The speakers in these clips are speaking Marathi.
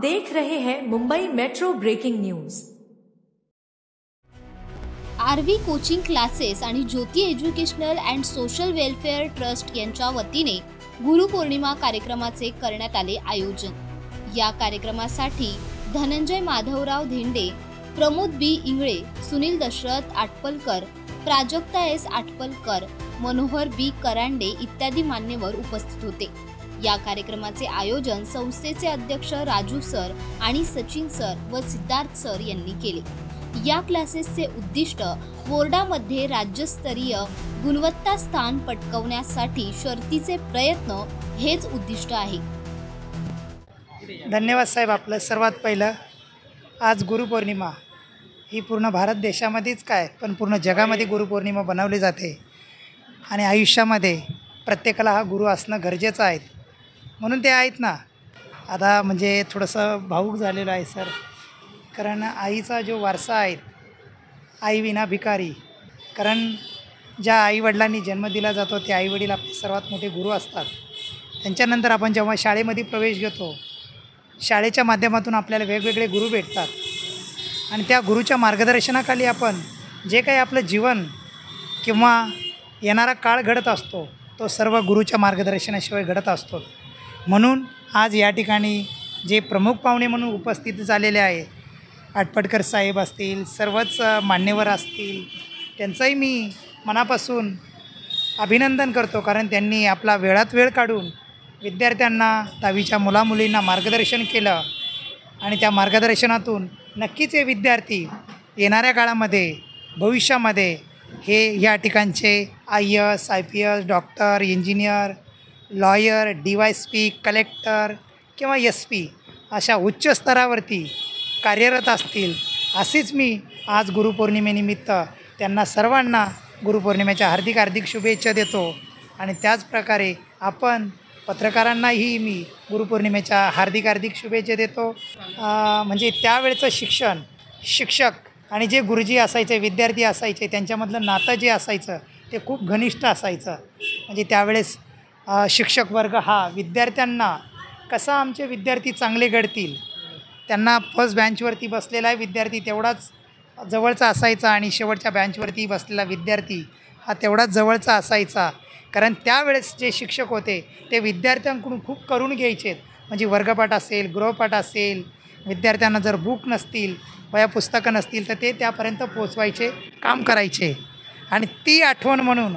देख रहे हैं Mumbai metro breaking news. RV coaching classes आणि Jyoti educational and social welfare trust यांच्या वतीने गुरुपौर्णिमा कार्यक्रमाचे करण्यात आले आयोजन। या कार्यक्रमासाठी Dhananjay Madhavrao Dhende, Pramod B Ingale, Sunil Dasharath Atpalkar, Prajakta S Atpalkar, Manohar B Karande इत्यादी मान्यवर उपस्थित होते। या कार्यक्रमाचे आयोजन संस्थेचे अध्यक्ष राजू सर आणि सचिन सर व सिद्धार्थ सर यांनी केले। या क्लासेसचे उद्दिष्ट बोर्डामध्ये राज्यस्तरीय गुणवत्ता स्थान पटकावण्यासाठी शर्तीचे प्रयत्न हेच उद्दिष्ट आहे। धन्यवाद साहेब। आपलं सर्वात पहिलं आज गुरुपौर्णिमा ही पूर्ण भारत देशामध्येच काय पण पूर्ण जगामध्ये गुरुपौर्णिमा बनवली जाते आणि आयुष्यामध्ये प्रत्येकाला हा गुरु असणं गरजेचं आहे। म्हणून ते आहेत ना। आता म्हणजे थोडंसं भावूक झालेलं आहे सर, कारण आईचा जो वारसा आहे, आई विना भिकारी, कारण ज्या आईवडिलांनी जन्म दिला जातो ते आईवडील आपले सर्वात मोठे गुरु असतात। त्यांच्यानंतर आपण जेव्हा शाळेमध्ये प्रवेश घेतो, शाळेच्या माध्यमातून आपल्याला वेगवेगळे गुरु भेटतात आणि त्या गुरुच्या मार्गदर्शनाखाली आपण जे काही आपलं जीवन किंवा येणारा काळ घडत असतो तो सर्व गुरुच्या मार्गदर्शनाशिवाय घडत असतो। म्हणून आज या ठिकाणी जे प्रमुख पाहुणे म्हणून उपस्थित झालेले आहे, आटपटकर साहेब असतील, सर्वच मान्यवर असतील, त्यांचंही मी मनापासून अभिनंदन करतो, कारण त्यांनी आपला वेळात वेळ काढून विद्यार्थ्यांना, 10वीच्या मुलामुलींना मार्गदर्शन केलं आणि त्या मार्गदर्शनातून नक्कीच हे विद्यार्थी येणाऱ्या काळामध्ये भविष्यामध्ये हे या ठिकाणचे IAS, IPS, doctor, engineer, lawyer, DYSP, collector किंवा SP अशा उच्च स्तरावरती कार्यरत असतील, असेच मी आज गुरुपौर्णिमेनिमित्त त्यांना सर्वांना गुरुपौर्णिमेच्या हार्दिक शुभेच्छा देतो। आणि त्याचप्रकारे आपण पत्रकारांनाही मी गुरुपौर्णिमेच्या हार्दिक शुभेच्छा देतो। म्हणजे त्यावेळचं शिक्षक आणि जे गुरुजी असायचे, विद्यार्थी असायचे, त्यांच्यामधलं नातं जे असायचं ते खूप घनिष्ठ असायचं। म्हणजे त्यावेळेस शिक्षक वर्ग हा विद्यार्थ्यांना कसा आमचे विद्यार्थी चांगले घडतील, त्यांना फर्स्ट बँचवरती बसलेला विद्यार्थी तेवढाच जवळचा असायचा आणि शेवटच्या बँचवरती बसलेला विद्यार्थी हा तेवढाच जवळचा असायचा। कारण त्यावेळेस जे शिक्षक होते ते विद्यार्थ्यांकडून खूप करून घ्यायचे। म्हणजे वर्गपाठ असेल, गृहपाठ असेल, विद्यार्थ्यांना जर बुक नसतील, वह्या पुस्तकं नसतील तर ते त्यापर्यंत पोचवायचे काम करायचे। आणि ती आठवण म्हणून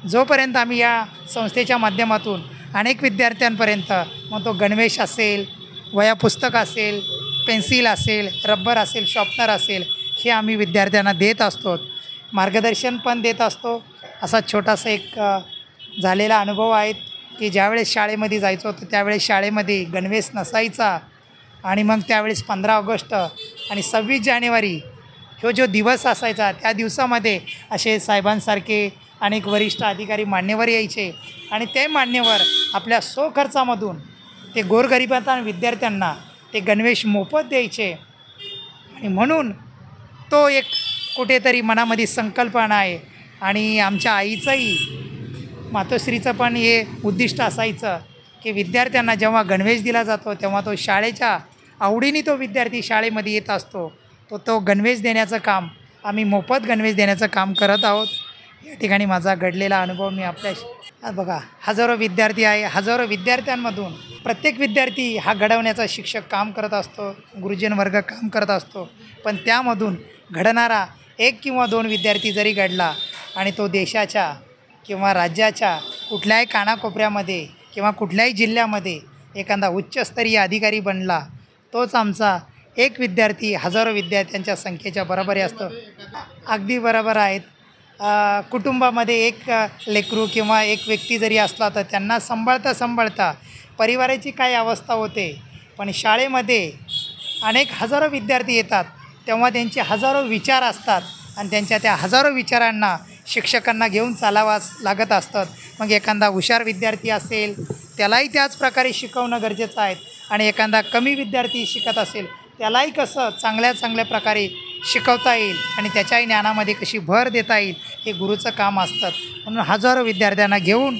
जोपर्यंत आम्ही या संस्थेच्या माध्यमातून अनेक विद्यार्थ्यांपर्यंत, मग तो गणवेश असेल, वह्या पुस्तक असेल, पेन्सिल असेल, रबर असेल, शॉर्पनर असेल, हे आम्ही विद्यार्थ्यांना देत असतो, मार्गदर्शन पण देत असतो। असा छोटासा एक झालेला अनुभव आहे की ज्यावेळेस शाळेमध्ये जायचो तर त्यावेळेस शाळेमध्ये गणवेश नसायचा आणि मग त्यावेळेस 15 ऑगस्ट आणि 26 जानेवारी ह्यो जो दिवस असायचा त्या दिवसामध्ये असे साहेबांसारखे अनेक वरिष्ठ अधिकारी मान्यवर यायचे आणि ते मान्यवर आपल्या स्वखर्चामधून ते गोरगरिबांना विद्यार्थ्यांना ते गणवेश मोफत द्यायचे। आणि म्हणून तो एक कुठेतरी मनामध्ये संकल्पना आहे आणि आमच्या आईचंही, मातोश्रीचं पण हे उद्दिष्ट असायचं की विद्यार्थ्यांना जेव्हा गणवेश दिला जातो तेव्हा तो शाळेच्या आवडीने तो विद्यार्थी शाळेमध्ये येत असतो, तो गणवेश देण्याचं काम आम्ही मोफत गणवेश देण्याचं काम करत आहोत। या ठिकाणी माझा घडलेला अनुभव मी आपल्या बघा, हजारो विद्यार्थी आहे, हजारो विद्यार्थ्यांमधून प्रत्येक विद्यार्थी हा घडवण्याचा शिक्षक काम करत असतो, गुरुजन वर्ग काम करत असतो, पण त्यामधून घडणारा 1 किंवा 2 विद्यार्थी जरी घडला आणि तो देशाच्या किंवा राज्याच्या कुठल्याही कानाकोपऱ्यामध्ये किंवा कुठल्याही जिल्ह्यामध्ये एखादा उच्चस्तरीय अधिकारी बनला, तोच आमचा एक विद्यार्थी हजारो विद्यार्थ्यांच्या संख्येच्या बरोबरी असतो। अगदी बरोबर आहेत। कुटुंबामध्ये एक लेकरू किंवा एक व्यक्ती जरी असला तर त्यांना सांभाळता परिवाराची काय अवस्था होते, पण शाळेमध्ये अनेक हजारो विद्यार्थी येतात तेव्हा त्यांचे हजारो विचार असतात आणि त्यांच्या त्या हजारो विचारांना शिक्षकांना घेऊन चालावाच लागत असतात। मग एखादा हुशार विद्यार्थी असेल त्यालाही त्याच प्रकारे शिकवणं गरजेचं आहे आणि एखादा कमी विद्यार्थी शिकत असेल त्यालाही कसं चांगल्या प्रकारे शिकवता येईल आणि त्याच्याही ज्ञानामध्ये कशी भर देता येईल हे गुरुचं काम असतं। म्हणून हजारो विद्यार्थ्यांना घेऊन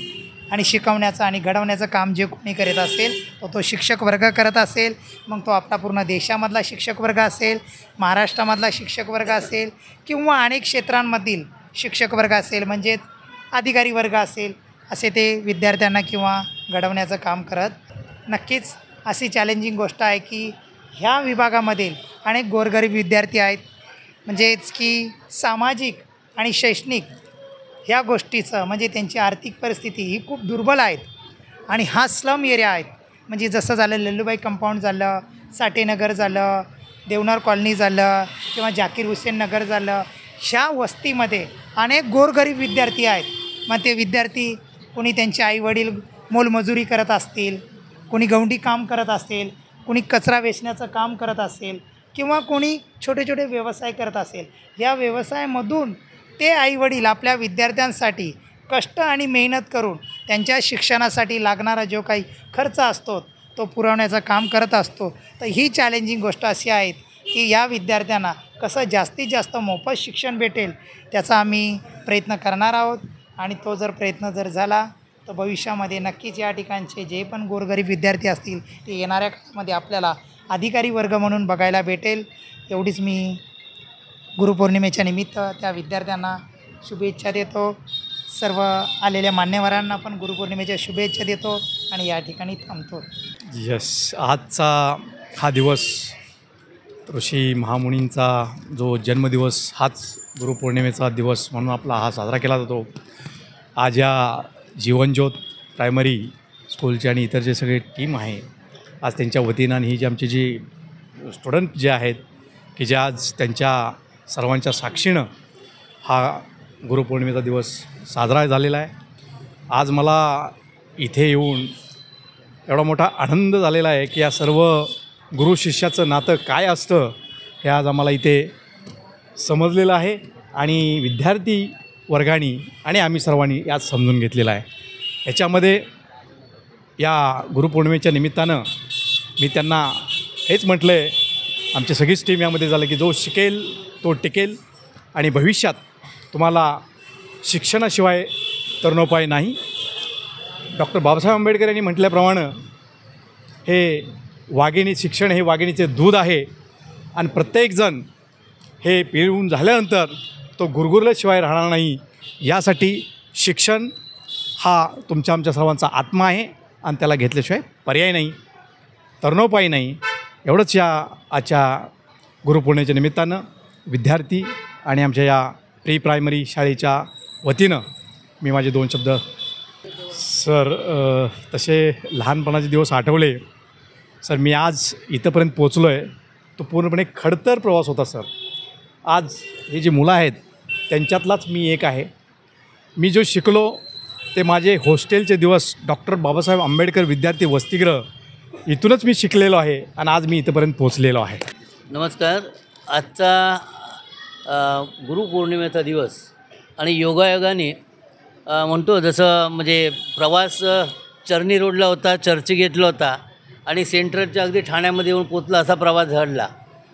आणि शिकवण्याचं आणि घडवण्याचं काम जे कोणी करत असेल तो शिक्षक वर्ग करत असेल, मग तो आपला पूर्ण देशामधला शिक्षक वर्ग असेल, महाराष्ट्रामधला शिक्षक वर्ग असेल किंवा अनेक क्षेत्रांमधील शिक्षक वर्ग असेल, म्हणजेच अधिकारी वर्ग असेल, असे ते विद्यार्थ्यांना किंवा घडवण्याचं काम करत. नक्कीच अशी चॅलेंजिंग गोष्ट आहे की ह्या विभागामधील अनेक गोरगरीब विद्यार्थी आहेत, म्हणजेच की सामाजिक आणि शैक्षणिक ह्या गोष्टीचं म्हणजे त्यांची आर्थिक परिस्थिती ही खूप दुर्बल आहेत आणि हा स्लम एरिया आहेत. म्हणजे जसं झालं लल्लूबाई कंपाऊंड झालं, साठेनगर झालं, देवनार कॉलनी झालं किंवा जाकीर हुसेन नगर झालं, ह्या वस्तीमध्ये अनेक गोरगरीब विद्यार्थी आहेत. मग ते विद्यार्थी कोणी त्यांचे आईवडील मोलमजुरी करत असतील, कोणी गवंडी काम करत असेल, कोणी कचरा वेचण्याचं काम करत असेल किंवा कोणी छोटे छोटे व्यवसाय करत असेल. या व्यवसायामधून ते आईवडील आपल्या विद्यार्थ्यांसाठी कष्ट आणि मेहनत करून त्यांच्या शिक्षणासाठी लागणारा जो काही खर्च असतो तो पुरवण्याचं काम करत असतो. तर ही चॅलेंजिंग गोष्ट अशी आहे की या विद्यार्थ्यांना कसं जास्तीत जास्त मोफत शिक्षण भेटेल त्याचा आम्ही प्रयत्न करणार आहोत. आणि तो जर प्रयत्न झाला तर भविष्यामध्ये नक्कीच या ठिकाणचे जे पण गोरगरीब विद्यार्थी असतील ते येणाऱ्या काळामध्ये आपल्याला अधिकारी वर्ग म्हणून बघायला भेटेल. एवढीच मी गुरुपौर्णिमेच्या निमित्त त्या विद्यार्थ्यांना शुभेच्छा देतो. सर्व आलेल्या मान्यवरांना पण गुरुपौर्णिमेच्या शुभेच्छा देतो आणि या ठिकाणी थांबतो. यस, आजचा हा दिवस ऋषी महामुनींचा जो जन्मदिवस, हाच गुरुपौर्णिमेचा दिवस म्हणून आपला हा साजरा केला जातो. आज या जीवनज्योत प्रायमरी स्कूलचे आणि इतर जे सगळे टीम आहे, आज त्यांच्या वतीनं आणि ही जी आमची जी स्टुडंट जे आहेत की जे आज त्यांच्या सर्वांच्या साक्षीनं हा गुरुपौर्णिमेचा दिवस साजरा झालेला आहे. आज मला इथे येऊन एवढा मोठा आनंद झालेला आहे की या सर्व गुरु शिष्याचं नातं काय असतं हे आज आम्हाला इथे समजलेलं आहे आणि विद्यार्थी वर्गाने आणि आम्ही सर्वांनी यात समजून घेतलेलं आहे. याच्यामध्ये या गुरुपौर्णिमेच्या निमित्तानं मी त्यांना हेच म्हटलं आहे, आमची सगळीच टीम यामध्ये झालं की जो शिकेल तो टिकेल आणि भविष्यात तुम्हाला शिक्षणाशिवाय तरुणोपाय नाही. डॉक्टर बाबासाहेब आंबेडकर यांनी म्हटल्याप्रमाणे हे शिक्षण हे वाघिणीचे दूध आहे आणि प्रत्येकजण हे पिऊन झाल्यानंतर तो गुरगुरल्याशिवाय राहणार नाही. यासाठी शिक्षण हा तुमच्या आमच्या सर्वांचा आत्मा आहे आणि त्याला घेतल्याशिवाय पर्याय नाही, तरुणोपाय नाही. एवढंच या आजच्या गुरुपौर्णिमेच्या निमित्तानं विद्यार्थी आणि आमच्या या प्री प्रायमरी शाळेच्या वतीनं मी माझे 2 शब्द. सर, तसे लहानपणाचे दिवस आठवले सर. मी आज इथंपर्यंत पोचलो आहे तो पूर्णपणे खडतर प्रवास होता सर. आज हे जी मुलं आहेत त्यांच्यातलाच मी एक आहे. मी जो शिकलो ते माझे हॉस्टेलचे दिवस डॉक्टर बाबासाहेब आंबेडकर विद्यार्थी वसतिगृह इथूनच मी शिकलेलो आहे आणि आज मी इथंपर्यंत पोचलेलो आहे. नमस्कार. आजचा गुरुपौर्णिमेचा दिवस आणि योगायोगाने म्हणतो जसं म्हणजे प्रवास चर्नी रोडला होता, चर्चगेटला होता आणि सेंट्रलच्या अगदी ठाण्यामध्ये येऊन पोचला असा प्रवास घडला.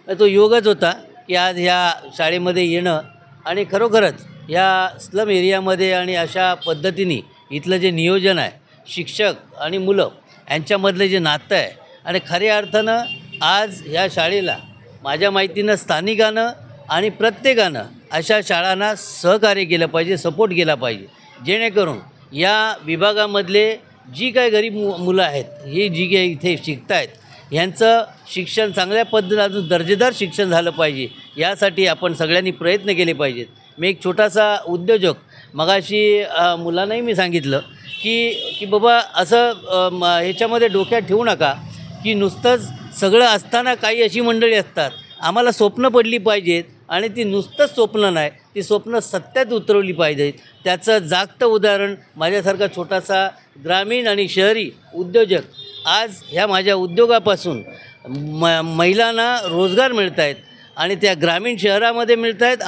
तो योगच होता की आज ह्या शाळेमध्ये येणं आणि खरोखरच ह्या स्लम एरियामध्ये आणि अशा पद्धतीने इथलं जे नियोजन आहे, शिक्षक आणि मुलं यांच्यामधलं जे नातं आहे आणि खऱ्या अर्थानं आज ह्या शाळेला माझ्या माहितीनं स्थानिकानं आणि प्रत्येकानं अशा शाळांना सहकार्य केलं पाहिजे, सपोर्ट केला पाहिजे, जेणेकरून या विभागामधले जी काही गरीब मुलं आहेत, ही जी काही इथे शिकत आहेत, ह्यांचं शिक्षण चांगल्या पद्धतीनं अजून दर्जेदार शिक्षण झालं पाहिजे. यासाठी आपण सगळ्यांनी प्रयत्न केले पाहिजेत. मी एक छोटासा उद्योजक, मगाशी मुलांनाही मी सांगितलं की बाबा असं ह्याच्यामध्ये डोक्यात ठेवू नका की नुसतंच सगळं असताना काही अशी मंडळी असतात. आम्हाला स्वप्न पडली पाहिजेत आणि ती नुसतंच स्वप्न नाही, ती स्वप्न सत्यात उतरवली पाहिजेत. त्याचं जागतं उदाहरण माझ्यासारखा छोटासा ग्रामीण आणि शहरी उद्योजक. आज ह्या माझ्या उद्योगापासून महिलांना रोजगार मिळत आहेत आणि त्या ग्रामीण शहरामध्ये मिळत आहेत,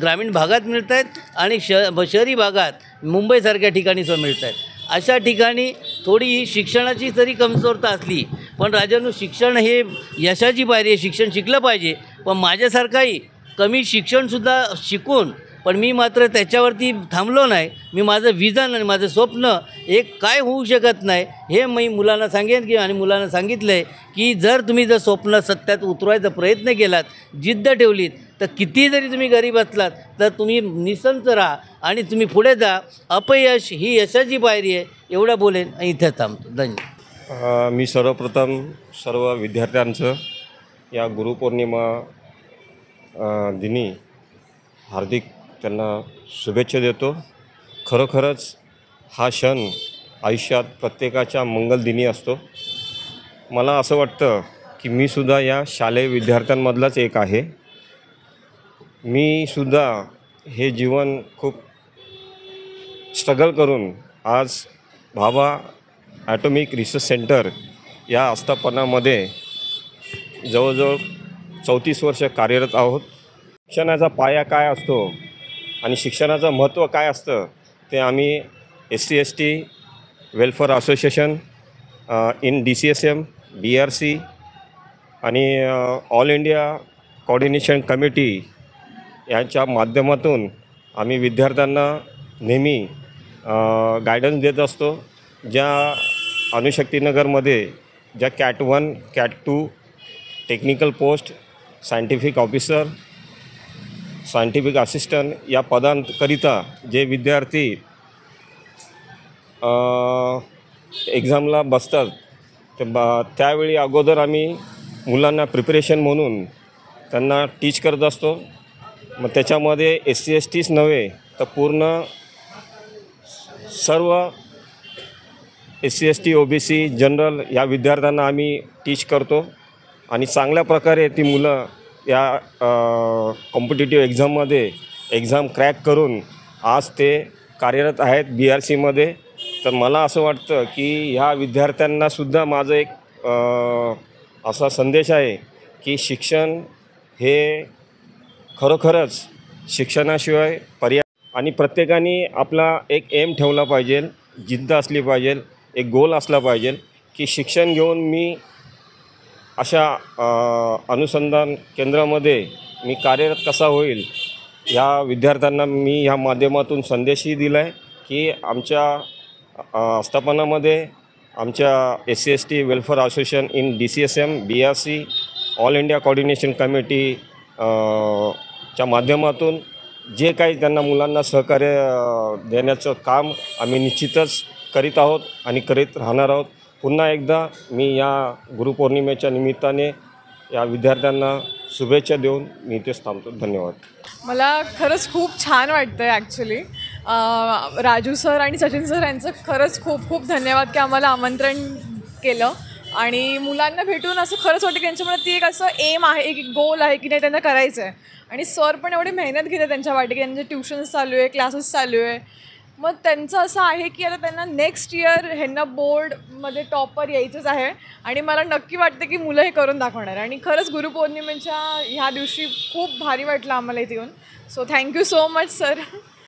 ग्रामीण भागात मिळत आहेत आणि शहरी भागात मुंबईसारख्या ठिकाणीसुद्धा मिळत आहेत. अशा ठिकाणी थोडी ही शिक्षणाची तरी कमजोरता असली, पण राजांनो, शिक्षण हे यशाची पायरी आहे. शिक्षण शिकलं पाहिजे, पण माझ्यासारखाही कमी शिक्षणसुद्धा शिकून पण मी मात्र त्याच्यावरती थांबलो नाही. मी माझं विजन आणि माझं स्वप्न एक काय होऊ शकत नाही हे मी मुलांना सांगेन की आणि मुलांना सांगितलं आहे की जर तुम्ही जर स्वप्न सत्यात उतरवायचा प्रयत्न केलात, जिद्द ठेवलीत, तर किती जरी तुम्ही गरीब असलात तर तुम्ही निसंत राहा आणि तुम्ही पुढे जा. अपयश ही यशाची पायरी आहे. एवढं बोलेन आणि इथे थांबतो. धन्यवाद. मी सर्वप्रथम सर्व विद्यार्थ्यांचं या गुरुपौर्णिमा दिनी हार्दिक त्यांना शुभेच्छा देतो. खरोखरच हा क्षण आयुष्यात प्रत्येकाच्या मंगलदिनी असतो. मला असं वाटतं की मी सुद्धा या शालेय विद्यार्थ्यांमधलाच एक आहे. मी सुद्धा हे जीवन खूप स्ट्रगल करून आज भाभा ॲटॉमिक रिसर्च सेंटर या आस्थापनामध्ये जवळजवळ 34 वर्ष कार्यरत आहोत. शिक्षणाचा पाया काय असतो आणि शिक्षणाचं महत्त्व काय असतं ते आम्ही SC/ST welfare association in DCSM, BRC आणि ऑल इंडिया कोऑर्डिनेशन कमिटी यांच्या माध्यमातून आम्ही विद्यार्थ्यांना नेहमी गायडन्स देत असतो. ज्या अणुशक्तीनगरमध्ये ज्या CAT 1, CAT 2 technical post, scientific officer, scientific assistant या पदांकरिता जे विद्यार्थी एक्झामला बसतात ते त्यावेळी अगोदर आम्ही मुलांना प्रिपरेशन म्हणून त्यांना टीच करत असतो. मग त्याच्यामध्ये SC/STच नव्हे तर पूर्ण सर्व SC/ST, OBC, जनरल या विद्यार्थ्यांना आम्ही टीच करतो आणि चांगल्या प्रकारे ती मुलं या कॉम्पिटिटिव्ह एक्झाम क्रॅक करून आज ते कार्यरत आहेत BRCमध्ये. तर मला असं वाटतं की ह्या विद्यार्थ्यांनासुद्धा माझं एक असा संदेश आहे की शिक्षण हे खरोखरच शिक्षणाशिवाय पर्याय आणि प्रत्येकाने आपला एक एम ठेवला पाहिजे, जिद्द असली पाहिजे, एक गोल असला पाहिजे की शिक्षण घेऊन मी अशा अनुसंधान केंद्रामध्ये मी कार्यरत कसा होईल. ह्या विद्यार्थ्यांना मी ह्या माध्यमातून संदेशही दिला आहे की आमच्या आस्थापनामध्ये आमच्या SC/ST welfare association in DCSM, BRC, all India coordination committee च्या माध्यमातून जे काही त्यांना मुलांना सहकार्य देण्याचं काम आम्ही निश्चितच करीत आहोत आणि करीत राहणार आहोत. पुन्हा एकदा मी या गुरुपौर्णिमेच्या निमित्ताने या विद्यार्थ्यांना शुभेच्छा देऊन मी इथेच थांबतो. धन्यवाद. मला खरंच खूप छान वाटतं आहे ॲक्च्युली. राजू सर आणि सचिन सर यांचं खरंच खूप खूप धन्यवाद की आम्हाला आमंत्रण केलं आणि मुलांना भेटून असं खरंच वाटतं की त्यांच्यामध्ये ती एक असं एम आहे, एक गोल आहे की नाही त्यांना करायचं आहे. आणि सर पण एवढी मेहनत घेते त्यांच्या वाटे की त्यांचे ट्युशन्स चालू आहे, क्लासेस चालू आहे. मग त्यांचं असं आहे की आता त्यांना नेक्स्ट इयर ह्यांना बोर्डमध्ये टॉपर यायचंच आहे आणि मला नक्की वाटतं की मुलं हे करून दाखवणार. आणि खरंच गुरुपौर्णिमेच्या ह्या दिवशी खूप भारी वाटलं आम्हाला इथे येऊन. So thank you so much sir.